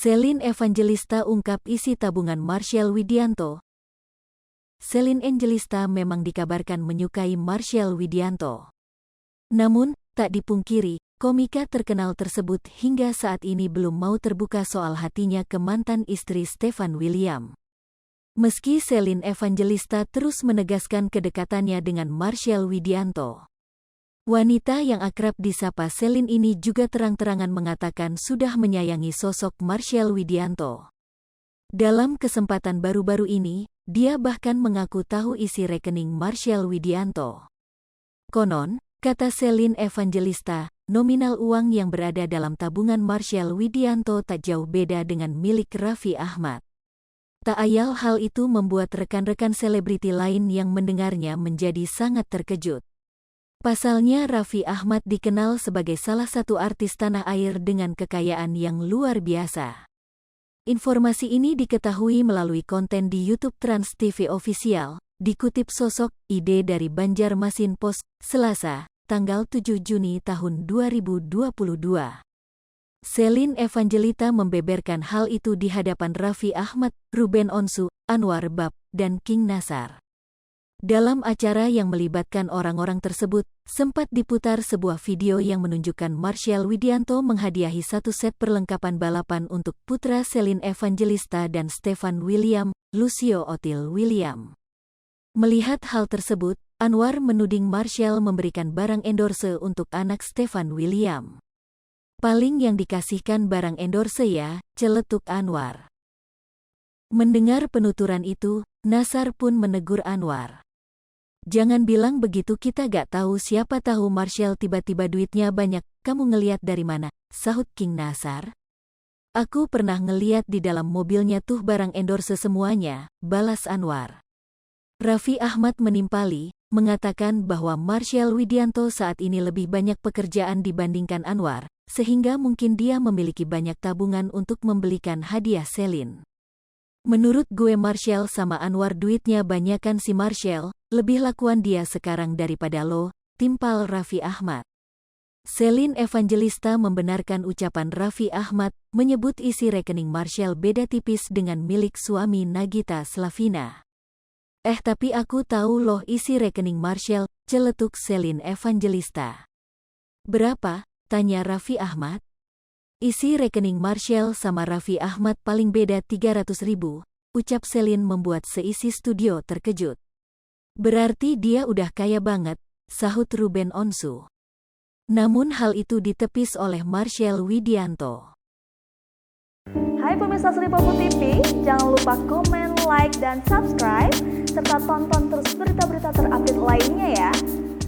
Celine Evangelista ungkap isi tabungan Marshell Widianto. Celine Evangelista memang dikabarkan menyukai Marshell Widianto. Namun, tak dipungkiri, komika terkenal tersebut hingga saat ini belum mau terbuka soal hatinya ke mantan istri Stefan William. Meski Celine Evangelista terus menegaskan kedekatannya dengan Marshell Widianto, wanita yang akrab disapa Celine ini juga terang-terangan mengatakan sudah menyayangi sosok Marshell Widianto. Dalam kesempatan baru-baru ini, dia bahkan mengaku tahu isi rekening Marshell Widianto. Konon, kata Celine Evangelista, nominal uang yang berada dalam tabungan Marshell Widianto tak jauh beda dengan milik Raffi Ahmad. Tak ayal hal itu membuat rekan-rekan selebriti lain yang mendengarnya menjadi sangat terkejut. Pasalnya Raffi Ahmad dikenal sebagai salah satu artis tanah air dengan kekayaan yang luar biasa. Informasi ini diketahui melalui konten di YouTube Trans TV Official, dikutip sosok ID dari Banjarmasin Post, Selasa, tanggal 7 Juni tahun 2022. Celine Evangelista membeberkan hal itu di hadapan Raffi Ahmad, Ruben Onsu, Anwar Bab, dan King Nasar. Dalam acara yang melibatkan orang-orang tersebut, sempat diputar sebuah video yang menunjukkan Marshell Widianto menghadiahi satu set perlengkapan balapan untuk putra Celine Evangelista dan Stefan William, Lucio Otil William. Melihat hal tersebut, Anwar menuding Marshell memberikan barang endorse untuk anak Stefan William. Paling yang dikasihkan barang endorse ya, celetuk Anwar. Mendengar penuturan itu, Nasar pun menegur Anwar. Jangan bilang begitu, kita gak tahu, siapa tahu Marshell tiba-tiba duitnya banyak, kamu ngeliat dari mana, sahut King Nasar. Aku pernah ngeliat di dalam mobilnya tuh barang endorse semuanya, balas Anwar. Raffi Ahmad menimpali, mengatakan bahwa Marshell Widianto saat ini lebih banyak pekerjaan dibandingkan Anwar, sehingga mungkin dia memiliki banyak tabungan untuk membelikan hadiah Celine. Menurut gue Marshell sama Anwar duitnya banyakan si Marshell, lebih lakuan dia sekarang daripada lo, timpal Raffi Ahmad. Celine Evangelista membenarkan ucapan Raffi Ahmad, menyebut isi rekening Marshell beda tipis dengan milik suami Nagita Slavina. Tapi aku tahu loh isi rekening Marshell, celetuk Celine Evangelista. Berapa? Tanya Raffi Ahmad. Isi rekening Marshell sama Raffi Ahmad paling beda 300.000, ucap Celine membuat seisi studio terkejut. Berarti dia udah kaya banget, sahut Ruben Onsu. Namun hal itu ditepis oleh Marshell Widianto. Hai pemirsa Sri Popo TV, jangan lupa komen, like, dan subscribe, serta tonton terus berita-berita terupdate